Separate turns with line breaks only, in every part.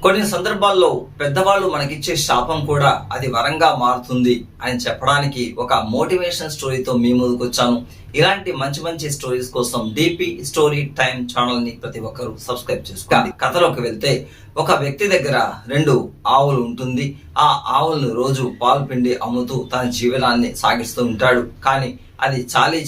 కొన్ని సందర్భాల్లో పెద్దవాళ్ళు మనకిచ్చే శాపం కూడా అది వరంగా మారుతుంది అని చెప్పడానికి ఒక మోటివేషన్ స్టోరీతో మీ ముందుకు వచ్చాను. ఇలాంటి మంచి మంచి స్టోరీస్ కోసం డిపి స్టోరీ టైం ఛానల్ ని ప్రతి ఒక్కరూ సబ్స్క్రైబ్ చేసుకోండి. కథలోకి వెళ్తే, ఒక వ్యక్తి దగ్గర 2 ఆవులు ఉంటుంది. ఆ ఆవులను రోజు పాలు పిండి అమ్ముతూ తన జీవనాన్ని సాగిస్తూ ఉంటాడు. కానీ అది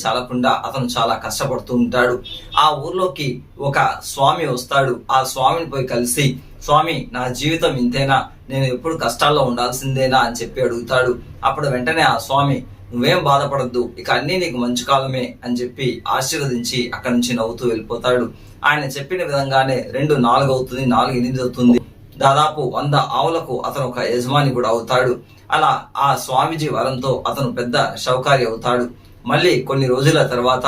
చాలకుండా అతను చాలా కష్టపడుతూ ఉంటాడు. ఆ ఊర్లోకి ఒక స్వామి వస్తాడు. ఆ స్వామిని పోయి కలిసి, స్వామి, నా జీవితం ఇంతేనా, నేను ఎప్పుడు కష్టాల్లో ఉండాల్సిందేనా అని చెప్పి అడుగుతాడు. అప్పుడు వెంటనే ఆ స్వామి, నువ్వేం బాధపడద్దు, ఇక అన్నీ నీకు మంచి కాలమే అని చెప్పి ఆశీర్వదించి అక్కడి నుంచి నవ్వుతూ వెళ్ళిపోతాడు. ఆయన చెప్పిన విధంగానే 2 4 అవుతుంది, 4 8 అవుతుంది. దాదాపు 100 ఆవులకు అతను ఒక యజమాని కూడా అవుతాడు. అలా ఆ స్వామిజీ వరంతో అతను పెద్ద షౌకారి అవుతాడు. మళ్ళీ కొన్ని రోజుల తర్వాత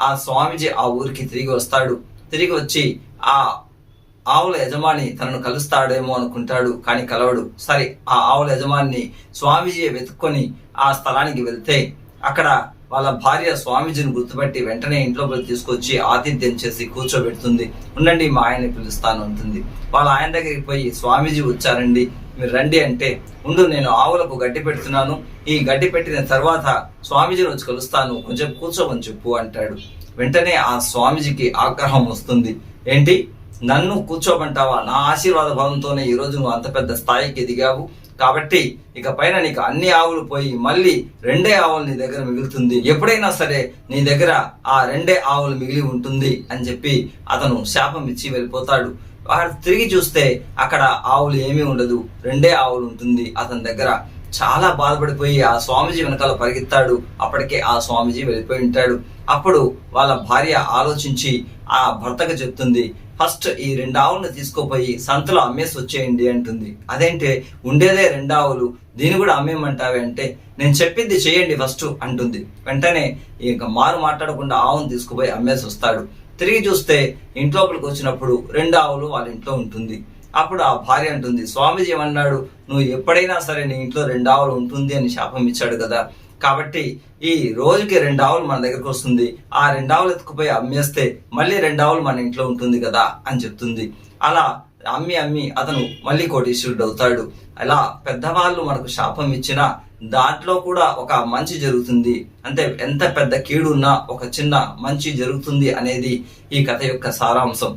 ఆ స్వామిజీ ఆ ఊరికి తిరిగి వస్తాడు. తిరిగి వచ్చి ఆ ఆవుల యజమాని తనను కలుస్తాడేమో అనుకుంటాడు, కానీ కలవడు. సరే, ఆ ఆవుల యజమాని స్వామీజీ వెతుక్కొని ఆ స్థలానికి వెళ్తే అక్కడ వాళ్ళ భార్య స్వామీజీని గుర్తుపట్టి వెంటనే ఇంట్లోకి తీసుకొచ్చి ఆతిథ్యం చేసి కూర్చోబెడుతుంది. ఉండండి, మా ఆయన్ని పిలుస్తాను అంటుంది. వాళ్ళ ఆయన దగ్గరికి పోయి, స్వామీజీ వచ్చారండి, మీరు రండి అంటే, ఉండు, నేను ఆవులకు గడ్డి పెడుతున్నాను, ఈ గడ్డి పెట్టిన తర్వాత స్వామీజీని వచ్చి కలుస్తాను, కొంచెం కూర్చోమని చెప్పు అంటాడు. వెంటనే ఆ స్వామీజీకి ఆగ్రహం వస్తుంది. ఏంటి, నన్ను కూర్చోమంటావా? నా ఆశీర్వాద బలంతోనే ఈరోజు నువ్వు అంత పెద్ద స్థాయికి ఎదిగావు, కాబట్టి ఇక పైన నీకు అన్ని ఆవులు పోయి మళ్ళీ 2 ఆవులు నీ దగ్గర మిగులుతుంది, ఎప్పుడైనా సరే నీ దగ్గర ఆ 2 ఆవులు మిగిలి ఉంటుంది అని చెప్పి అతను శాపం ఇచ్చి వెళ్ళిపోతాడు. వాడు తిరిగి చూస్తే అక్కడ ఆవులు ఏమీ ఉండదు, 2 ఆవులు ఉంటుంది అతని దగ్గర. చాలా బాధపడిపోయి ఆ స్వామీజీ వెనకాల పరిగెత్తాడు. అప్పటికే ఆ స్వామీజీ వెళ్ళిపోయి ఉంటాడు. అప్పుడు వాళ్ళ భార్య ఆలోచించి ఆ భర్తకు చెప్తుంది, ఫస్ట్ ఈ 2 ఆవులను తీసుకుపోయి సంతలో అమ్మేసి వచ్చేయండి అంటుంది. అదేంటే, ఉండేదే 2 ఆవులు, దీన్ని కూడా అమ్మేయమంటావే అంటే, నేను చెప్పింది చేయండి ఫస్ట్ అంటుంది. వెంటనే ఇంకా మాట్లాడకుండా ఆవును తీసుకుపోయి అమ్మేసి వస్తాడు. తిరిగి చూస్తే ఇంట్లోపలికి వచ్చినప్పుడు 2 ఆవులు వాళ్ళ ఇంట్లో ఉంటుంది. అప్పుడు ఆ భార్య అంటుంది, స్వామీజీ ఏమన్నాడు, నువ్వు ఎప్పుడైనా సరే నీ ఇంట్లో 2 ఆవులు ఉంటుంది అని శాపం ఇచ్చాడు కదా, కాబట్టి ఈ రోజుకి 2 ఆవులు మన దగ్గరకు వస్తుంది, ఆ 2 ఆవులు ఎత్తుకుపోయి అమ్మేస్తే మళ్ళీ 2 ఆవులు మన ఇంట్లో ఉంటుంది కదా అని చెప్తుంది. అలా అమ్మి అతను మళ్ళీ కోటీశ్వరుడు అవుతాడు. అలా పెద్దవాళ్ళు మనకు శాపం ఇచ్చినా దాంట్లో కూడా ఒక మంచి జరుగుతుంది. అంటే ఎంత పెద్ద కీడు ఉన్నా ఒక చిన్న మంచి జరుగుతుంది అనేది ఈ కథ యొక్క సారాంశం.